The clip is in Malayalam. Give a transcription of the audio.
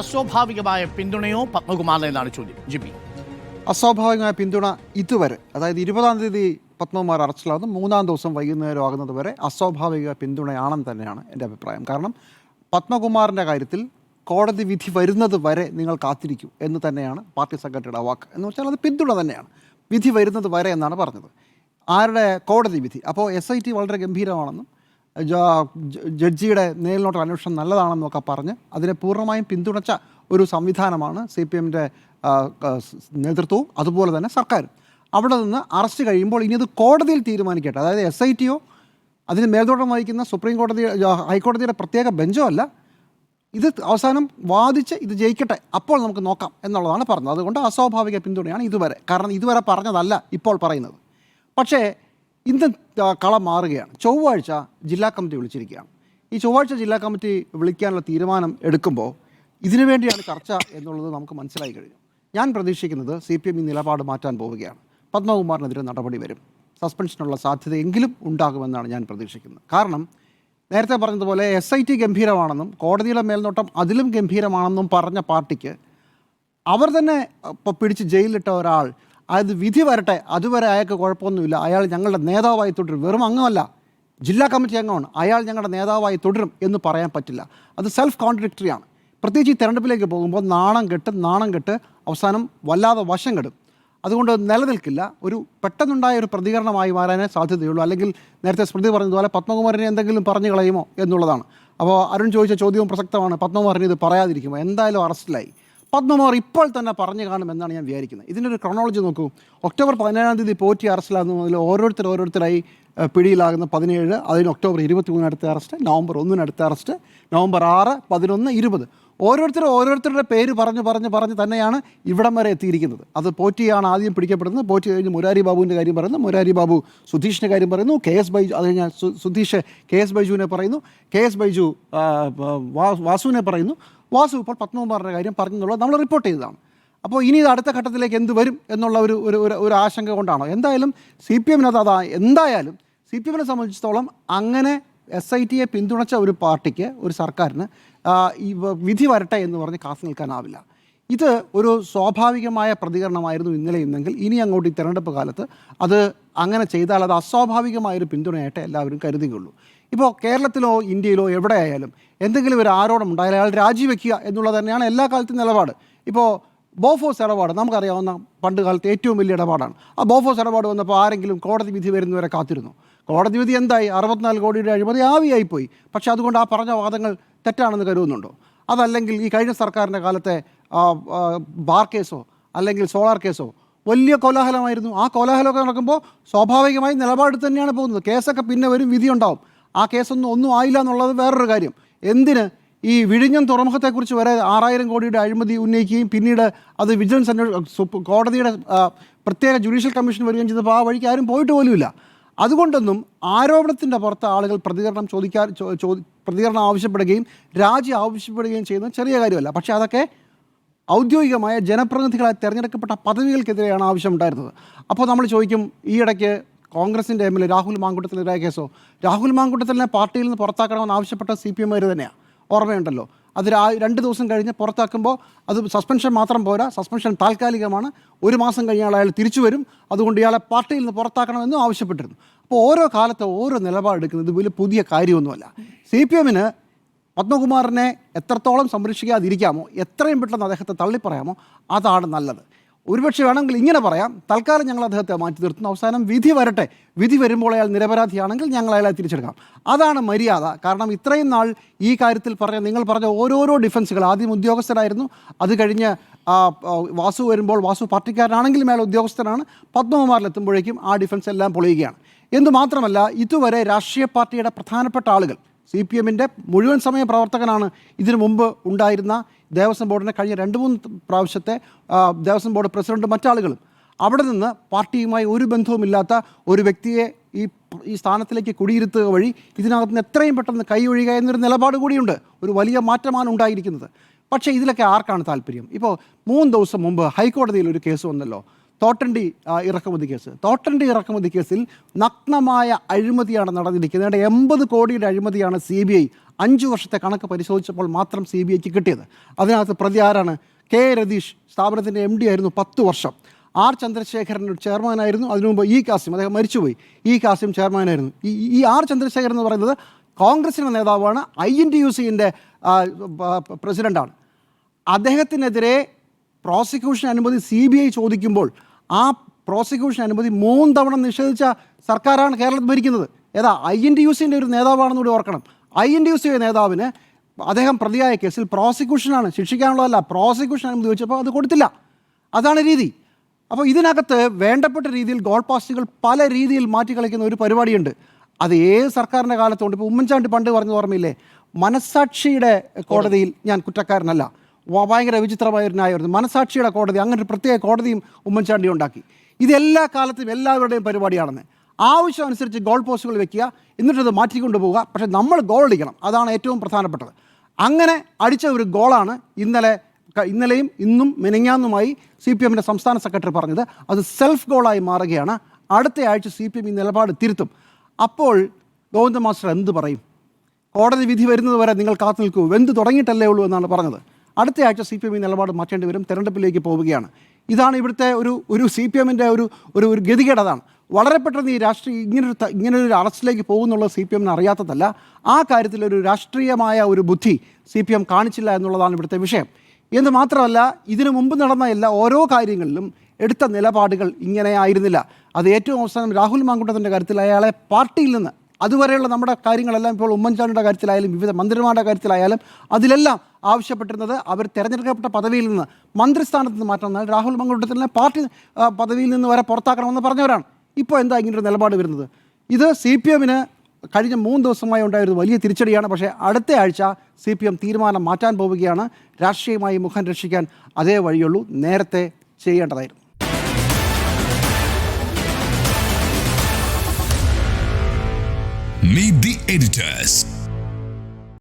അസ്വാഭാവികമായ പിന്തുണയോ പത്മകുമാറിന് എന്നാണ് ചോദ്യം. ജിബി, അസ്വാഭാവികമായ പിന്തുണ ഇതുവരെ, അതായത് 20-ാം തീയതി പത്മകുമാർ അറസ്റ്റിലാകുന്നു, 3-ാം ദിവസം വൈകുന്നേരം ആകുന്നത് വരെ അസ്വാഭാവിക പിന്തുണയാണെന്ന് തന്നെയാണ് എൻ്റെ അഭിപ്രായം. കാരണം പത്മകുമാറിൻ്റെ കാര്യത്തിൽ കോടതി വിധി വരുന്നത് വരെ നിങ്ങൾ കാത്തിരിക്കൂ എന്ന് തന്നെയാണ് പാർട്ടി സെക്രട്ടറിയുടെ വാക്ക്. എന്ന് വെച്ചാൽ അത് പിന്തുണ തന്നെയാണ്. വിധി വരുന്നത് വരെ എന്നാണ് പറഞ്ഞത്. ആരുടെ? കോടതി വിധി. അപ്പോൾ SIT വളരെ ഗംഭീരമാണെന്നും ജഡ്ജിയുടെ നേരിലോട്ട് അന്വേഷണം നല്ലതാണെന്നൊക്കെ പറഞ്ഞ് അതിനെ പൂർണ്ണമായും പിന്തുണച്ച ഒരു സംവിധാനമാണ് CPMൻ്റെ നേതൃത്വവും അതുപോലെ തന്നെ സർക്കാരും. അവിടെ നിന്ന് അറസ്റ്റ് കഴിയുമ്പോൾ ഇനി അത് കോടതിയിൽ തീരുമാനിക്കട്ടെ. അതായത് SITയോ അതിന് മേൽനോട്ടം വഹിക്കുന്ന സുപ്രീം കോടതി, ഹൈക്കോടതിയുടെ പ്രത്യേക ബെഞ്ചോ അല്ല, ഇത് അവസാനം വാദിച്ച് ഇത് ജയിക്കട്ടെ, അപ്പോൾ നമുക്ക് നോക്കാം എന്നുള്ളതാണ് പറഞ്ഞത്. അതുകൊണ്ട് അസ്വാഭാവിക പിന്തുണയാണ് ഇതുവരെ. കാരണം ഇതുവരെ പറഞ്ഞതല്ല ഇപ്പോൾ പറയുന്നത്. പക്ഷേ ഇന്ന് കളം മാറുകയാണ്. ചൊവ്വാഴ്ച ജില്ലാ കമ്മിറ്റി വിളിച്ചിരിക്കുകയാണ്. ഈ ചൊവ്വാഴ്ച ജില്ലാ കമ്മിറ്റി വിളിക്കാനുള്ള തീരുമാനം എടുക്കുമ്പോൾ ഇതിനു വേണ്ടിയാണ് ചർച്ച എന്നുള്ളത് നമുക്ക് മനസ്സിലായി കഴിഞ്ഞു. ഞാൻ പ്രതീക്ഷിക്കുന്നത് CPM ഈ നിലപാട് മാറ്റാൻ പോവുകയാണ്. പത്മകുമാറിനെതിരെ നടപടി വരും. സസ്പെൻഷനുള്ള സാധ്യതയെങ്കിലും ഉണ്ടാകുമെന്നാണ് ഞാൻ പ്രതീക്ഷിക്കുന്നത്. കാരണം നേരത്തെ പറഞ്ഞതുപോലെ SIT ഗംഭീരമാണെന്നും കോടതിയുടെ മേൽനോട്ടം അതിലും ഗംഭീരമാണെന്നും പറഞ്ഞ പാർട്ടിക്ക് അവർ തന്നെ പിടിച്ച് ജയിലിലിട്ട ഒരാൾ, അത് വിധി വരട്ടെ, അതുവരെ അയാൾക്ക് കുഴപ്പമൊന്നുമില്ല, അയാൾ ഞങ്ങളുടെ നേതാവായി തുടരും, വെറും അംഗമല്ല, ജില്ലാ കമ്മിറ്റി അംഗമാണ്, അയാൾ ഞങ്ങളുടെ നേതാവായി തുടരും എന്ന് പറയാൻ പറ്റില്ല. അത് സെൽഫ് കോൺട്രഡിക്ടറിയാണ്. പ്രത്യേകിച്ച് ഈ തെരഞ്ഞെടുപ്പിലേക്ക് പോകുമ്പോൾ നാണം കെട്ട് അവസാനം വല്ലാതെ വശം കെടും. അതുകൊണ്ട് നിലനിൽക്കില്ല. ഒരു പെട്ടെന്നുണ്ടായ ഒരു പ്രതികരണമായി മാറാനേ സാധ്യതയുള്ളൂ. അല്ലെങ്കിൽ നേരത്തെ സ്മൃതി പറഞ്ഞതുപോലെ പത്മകുമാറിനെ എന്തെങ്കിലും പറഞ്ഞു കളയുമോ എന്നുള്ളതാണ്. അപ്പോൾ അരുൺ ചോദിച്ച ചോദ്യവും പ്രസക്തമാണ്. പത്മകുമാറിന് ഇത് പറയാതിരിക്കുമോ? എന്തായാലും അറസ്റ്റിലായി. പത്മകുമാർ ഇപ്പോൾ തന്നെ പറഞ്ഞു കാണുമെന്നാണ് ഞാൻ വിചാരിക്കുന്നത്. ഇതിനൊരു ക്രോണോളജി നോക്കൂ. ഒക്ടോബർ 17-ാം തീയതി പോറ്റി അറസ്റ്റിലാകുന്ന മുതൽ ഓരോരുത്തരായി പിടിയിലാകുന്ന 17, അതിന് ഒക്ടോബർ 23 അടുത്ത അറസ്റ്റ്, നവംബർ 1 അടുത്ത അറസ്റ്റ്, നവംബർ 6, 11, 20 ഓരോരുത്തരുടെ പേര് പറഞ്ഞ് തന്നെയാണ് ഇവിടം വരെ എത്തിയിരിക്കുന്നത്. അത് പോറ്റിയാണ് ആദ്യം പിടിക്കപ്പെടുന്നത്. പോറ്റി കഴിഞ്ഞ് മുരാരി ബാബുവിൻ്റെ കാര്യം പറയുന്നു, മുരാരി ബാബു സുധീഷിൻ്റെ കാര്യം പറയുന്നു, KS ബൈജു, അത് കഴിഞ്ഞാൽ സുധീഷ് KS ബൈജുവിനെ പറയുന്നു, KS ബൈജു വാസുവിനെ പറയുന്നു, വാസു ഇപ്പോൾ പത്മകുമാറിൻ്റെ കാര്യം പറഞ്ഞെന്നുള്ളത് നമ്മൾ റിപ്പോർട്ട് ചെയ്തതാണ്. അപ്പോൾ ഇനി ഇത് അടുത്ത ഘട്ടത്തിലേക്ക് എന്ത് വരും എന്നുള്ള ഒരു ആശങ്ക കൊണ്ടാണോ? എന്തായാലും എന്തായാലും CPMനെ സംബന്ധിച്ചിടത്തോളം അങ്ങനെ SITയെ പിന്തുണച്ച ഒരു പാർട്ടിക്ക്, ഒരു സർക്കാരിന് ഈ വിധി വരട്ടെ എന്ന് പറഞ്ഞ് കാത്തു നിൽക്കാനാവില്ല. ഇത് ഒരു സ്വാഭാവികമായ പ്രതികരണമായിരുന്നു ഇന്നലെ ഇന്നെങ്കിൽ ഇനി അങ്ങോട്ട് ഈ തെരഞ്ഞെടുപ്പ് കാലത്ത് അത് അങ്ങനെ ചെയ്താൽ അത് അസ്വാഭാവികമായൊരു പിന്തുണയായിട്ട് എല്ലാവരും കരുതുകയുള്ളൂ. ഇപ്പോൾ കേരളത്തിലോ ഇന്ത്യയിലോ എവിടെയായാലും എന്തെങ്കിലും ഒരു ആരോപണം ഉണ്ടായാൽ അയാൾ രാജിവെക്കുക എന്നുള്ളത് തന്നെയാണ് എല്ലാ കാലത്തും നിലപാട്. ഇപ്പോൾ ബോഫോസ് ഇടപാട് നമുക്കറിയാവുന്ന പണ്ട് കാലത്ത് ഏറ്റവും വലിയ ഇടപാടാണ്. ആ ബോഫോസ് ഇടപാട് വന്നപ്പോൾ ആരെങ്കിലും കോടതി വിധി വരുന്നവരെ കാത്തിരുന്നു? കോടതി വിധി എന്തായി? 64 കോടിയുടെ അഴിമതി ആവിയായിപ്പോയി. പക്ഷെ അതുകൊണ്ട് ആ പറഞ്ഞ വാദങ്ങൾ തെറ്റാണെന്ന് കരുതുന്നുണ്ടോ? അതല്ലെങ്കിൽ ഈ കഴിഞ്ഞ സർക്കാരിൻ്റെ കാലത്തെ ബാർ കേസോ അല്ലെങ്കിൽ സോളാർ കേസോ വലിയ കോലാഹലമായിരുന്നു. ആ കോലാഹലമൊക്കെ നടക്കുമ്പോൾ സ്വാഭാവികമായി നിലപാട് തന്നെയാണ് പോകുന്നത്. കേസൊക്കെ പിന്നെ വരും, വിധിയുണ്ടാവും. ആ കേസൊന്നും ആയില്ല എന്നുള്ളത് വേറൊരു കാര്യം. എന്തിന് ഈ വിഴിഞ്ഞം തുറമുഖത്തെക്കുറിച്ച് വരെ 6000 കോടിയുടെ അഴിമതി ഉന്നയിക്കുകയും പിന്നീട് അത് വിജിലൻസ് കോടതിയുടെ പ്രത്യേക ജുഡീഷ്യൽ കമ്മീഷൻ വരികയും ചെയ്തപ്പോൾ ആ വഴിക്ക് ആരും പോയിട്ട് പോലുമില്ല. അതുകൊണ്ടൊന്നും ആരോപണത്തിൻ്റെ പുറത്ത് ആളുകൾ പ്രതികരണം ആവശ്യപ്പെടുകയും രാജി ആവശ്യപ്പെടുകയും ചെയ്യുന്നത് ചെറിയ കാര്യമല്ല. പക്ഷേ അതൊക്കെ ഔദ്യോഗികമായ ജനപ്രതിനിധികളായി തിരഞ്ഞെടുക്കപ്പെട്ട പദവികൾക്കെതിരെയാണ് ആവശ്യമുണ്ടായിരുന്നത്. അപ്പോൾ നമ്മൾ ചോദിക്കും, ഈയിടയ്ക്ക് കോൺഗ്രസിൻ്റെ MLA രാഹുൽ മാങ്കൂട്ടത്തിനെതിരായ കേസോ? രാഹുൽ മാങ്കൂട്ടത്തിനെ പാർട്ടിയിൽ നിന്ന് പുറത്താക്കണമെന്ന് ആവശ്യപ്പെട്ട CPM തന്നെയാണ്, ഓർമ്മയുണ്ടല്ലോ. അത് 2 ദിവസം കഴിഞ്ഞ് പുറത്താക്കുമ്പോൾ അത് സസ്പെൻഷൻ മാത്രം പോരാ, സസ്പെൻഷൻ താൽക്കാലികമാണ്, 1 മാസം കഴിഞ്ഞാൽ അയാൾ തിരിച്ചു വരും, അതുകൊണ്ട് ഇയാളെ പാർട്ടിയിൽ നിന്ന് പുറത്താക്കണമെന്നും ആവശ്യപ്പെട്ടിരുന്നു. അപ്പോൾ ഓരോ കാലത്ത് ഓരോ നിലപാടെടുക്കുന്നത് വലിയ പുതിയ കാര്യമൊന്നുമല്ല. CPMന് പത്മകുമാറിനെ എത്രത്തോളം സംരക്ഷിക്കാതിരിക്കാമോ, എത്രയും പെട്ടെന്ന് അദ്ദേഹത്തെ തള്ളിപ്പറയാമോ അതാണ് നല്ലത്. ഒരുപക്ഷെ വേണമെങ്കിൽ ഇങ്ങനെ പറയാം, തൽക്കാലം ഞങ്ങൾ അദ്ദേഹത്തെ മാറ്റി നിർത്തുന്നു, അവസാനം വിധി വരട്ടെ, വിധി വരുമ്പോൾ അയാൾ നിരപരാധിയാണെങ്കിൽ ഞങ്ങൾ അയാളെ തിരിച്ചെടുക്കാം. അതാണ് മര്യാദ. കാരണം ഇത്രയും നാൾ ഈ കാര്യത്തിൽ നിങ്ങൾ പറഞ്ഞ ഓരോരോ ഡിഫൻസുകൾ, ആദ്യം ഉദ്യോഗസ്ഥരായിരുന്നു, അത് കഴിഞ്ഞ് വാസു വരുമ്പോൾ വാസു പാർട്ടിക്കാരനാണെങ്കിലും അയാൾ ഉദ്യോഗസ്ഥനാണ്, പത്മകുമാറിലെത്തുമ്പോഴേക്കും ആ ഡിഫൻസ് എല്ലാം പൊളിയുകയാണ്. എന്തുമാത്രമല്ല, ഇതുവരെ രാഷ്ട്രീയ പാർട്ടിയുടെ പ്രധാനപ്പെട്ട ആളുകൾ, CPMൻ്റെ മുഴുവൻ സമയ പ്രവർത്തകനാണ് ഇതിനു മുമ്പ് ഉണ്ടായിരുന്ന ദേവസ്വം ബോർഡിനെ കഴിഞ്ഞ 2-3 പ്രാവശ്യത്തെ ദേവസ്വം ബോർഡ് പ്രസിഡന്റ്, മറ്റാളുകളും അവിടെ നിന്ന് പാർട്ടിയുമായി ഒരു ബന്ധവുമില്ലാത്ത ഒരു വ്യക്തിയെ ഈ സ്ഥാനത്തിലേക്ക് കുടിയിരുത്തുക വഴി ഇതിനകത്ത് നിന്ന് എത്രയും പെട്ടെന്ന് കൈ ഒഴിയുക എന്നൊരു നിലപാട് കൂടിയുണ്ട്. ഒരു വലിയ മാറ്റമാണ് ഉണ്ടായിരിക്കുന്നത്. പക്ഷേ ഇതിലൊക്കെ ആർക്കാണ് താല്പര്യം? ഇപ്പോൾ 3 ദിവസം മുമ്പ് ഹൈക്കോടതിയിൽ ഒരു കേസ് വന്നല്ലോ. ഇറക്കുമതി കേസിൽ നഗ്നമായ അഴിമതിയാണ് നടന്നിരിക്കുന്നത്. 80 കോടിയുടെ അഴിമതിയാണ് CBI 5 വർഷത്തെ കണക്ക് പരിശോധിച്ചപ്പോൾ മാത്രം CBIക്ക് കിട്ടിയത്. അതിനകത്ത് പ്രതി ആരാണ്? K. രതീഷ് സ്ഥാപനത്തിൻ്റെ MD ആയിരുന്നു 10 വർഷം. R. ചന്ദ്രശേഖരൻ ചെയർമാനായിരുന്നു. അതിനു മുമ്പ് E. കാസിം, അദ്ദേഹം മരിച്ചുപോയി. E. കാസിം ചെയർമാനായിരുന്നു. ഈ R. ചന്ദ്രശേഖരൻ എന്ന് പറയുന്നത് കോൺഗ്രസിൻ്റെ നേതാവാണ്, INTUC-ൻ്റെ പ്രസിഡൻ്റാണ്. അദ്ദേഹത്തിനെതിരെ പ്രോസിക്യൂഷൻ അനുമതി CBI ചോദിക്കുമ്പോൾ ആ പ്രോസിക്യൂഷൻ അനുമതി 3 തവണ നിഷേധിച്ച സർക്കാരാണ് കേരളത്തിൽ ഭരിക്കുന്നത്. ഏതാ? INTUC-ൻ്റെ ഒരു നേതാവാണെന്നുകൂടി ഓർക്കണം. INTUC നേതാവിന് അദ്ദേഹം പ്രതിയായ കേസിൽ പ്രോസിക്യൂഷനാണ്, ശിക്ഷിക്കാനുള്ളതല്ല, പ്രോസിക്യൂഷൻ അനുമതി ചോദിച്ചപ്പോൾ അത് കൊടുത്തില്ല. അതാണ് രീതി. അപ്പോൾ ഇതിനകത്ത് വേണ്ടപ്പെട്ട രീതിയിൽ ഗോൾ പാസ്റ്റുകൾ പല രീതിയിൽ മാറ്റിക്കളിക്കുന്ന ഒരു പരിപാടിയുണ്ട്. അത് ഏത് സർക്കാരിൻ്റെ കാലത്തുണ്ട്. ഇപ്പോൾ ഉമ്മൻചാണ്ടി പണ്ട് പറഞ്ഞ ഓർമ്മയില്ലേ, മനസാക്ഷിയുടെ കോടതിയിൽ ഞാൻ കുറ്റക്കാരനല്ല. ഭയങ്കര വിചിത്രമായ ഒരു ന്യായമായിരുന്നു. മനസാക്ഷിയുടെ കോടതി, അങ്ങനെ ഒരു പ്രത്യേക കോടതിയും ഉമ്മൻചാണ്ടി ഉണ്ടാക്കി. ഇതെല്ലാ കാലത്തും എല്ലാവരുടെയും പരിപാടിയാണെന്ന്. ആവശ്യം അനുസരിച്ച് ഗോൾ പോസ്റ്റുകൾ വെക്കുക, എന്നിട്ടത് മാറ്റിക്കൊണ്ടു പോവുക. പക്ഷേ നമ്മൾ ഗോൾ അടിക്കണം, അതാണ് ഏറ്റവും പ്രധാനപ്പെട്ടത്. അങ്ങനെ അടിച്ച ഒരു ഗോളാണ് ഇന്നലെയും ഇന്നും മെനഞ്ഞാന്നുമായി CPM-ൻ്റെ സംസ്ഥാന സെക്രട്ടറി പറഞ്ഞത്. അത് സെൽഫ് ഗോളായി മാറുകയാണ്. അടുത്ത ആഴ്ച CPM ഈ നിലപാട് തിരുത്തും. അപ്പോൾ ഗോവിന്ദ മാസ്റ്റർ എന്ത് പറയും? കോടതി വിധി വരുന്നത് വരെ നിങ്ങൾ കാത്തു നിൽക്കൂ, വെന്ത് തുടങ്ങിയിട്ടല്ലേ ഉള്ളൂ എന്നാണ് പറഞ്ഞത്. അടുത്ത ആഴ്ച CPM ഈ നിലപാട് മാറ്റേണ്ടി വരും. തെരഞ്ഞെടുപ്പിലേക്ക് പോവുകയാണ്. ഇതാണ് ഇവിടുത്തെ ഒരു CPM-ൻ്റെ ഒരു ഗതികേട്. അതാണ് വളരെ പെട്ടെന്ന് ഈ ഇങ്ങനൊരു അറസ്റ്റിലേക്ക് പോകുന്നുള്ള CPM-ന് അറിയാത്തതല്ല. ആ കാര്യത്തിൽ ഒരു രാഷ്ട്രീയമായ ഒരു ബുദ്ധി CPM കാണിച്ചില്ല എന്നുള്ളതാണ് ഇവിടുത്തെ വിഷയം. എന്ന് മാത്രമല്ല, ഇതിനു മുമ്പ് നടന്ന ഓരോ കാര്യങ്ങളിലും എടുത്ത നിലപാടുകൾ ഇങ്ങനെ ആയിരുന്നില്ല. അത് ഏറ്റവും അവസാനം രാഹുൽ മാങ്കൂട്ടത്തിൻ്റെ കാര്യത്തിൽ അയാളെ പാർട്ടിയിൽ നിന്ന്, അതുവരെയുള്ള നമ്മുടെ കാര്യങ്ങളെല്ലാം ഇപ്പോൾ ഉമ്മൻചാണ്ടിയുടെ കാര്യത്തിലായാലും വിവിധ മന്ത്രിമാരുടെ കാര്യത്തിലായാലും അതിലെല്ലാം ആവശ്യപ്പെട്ടിരുന്നത് അവർ തിരഞ്ഞെടുക്കപ്പെട്ട പദവിയിൽ നിന്ന് മന്ത്രിസ്ഥാനത്ത് നിന്ന് മാറ്റണം, രാഹുൽ മാങ്കൂട്ടത്തിനെ പാർട്ടി പദവിയിൽ നിന്ന് വരെ പുറത്താക്കണമെന്ന് പറഞ്ഞവരാണ്. ഇപ്പോൾ എന്താ ഇങ്ങനൊരു നിലപാട് വരുന്നത്? ഇത് CPM-ന് കഴിഞ്ഞ 3 ദിവസമായി ഉണ്ടായൊരു വലിയ തിരിച്ചടിയാണ്. പക്ഷേ അടുത്ത ആഴ്ച CPM തീരുമാനം മാറ്റാൻ പോവുകയാണ്. രാഷ്ട്രീയമായി മുഖം രക്ഷിക്കാൻ അതേ വഴിയുള്ളൂ, നേരത്തെ ചെയ്യേണ്ടതായിരുന്നു. Meet the editors.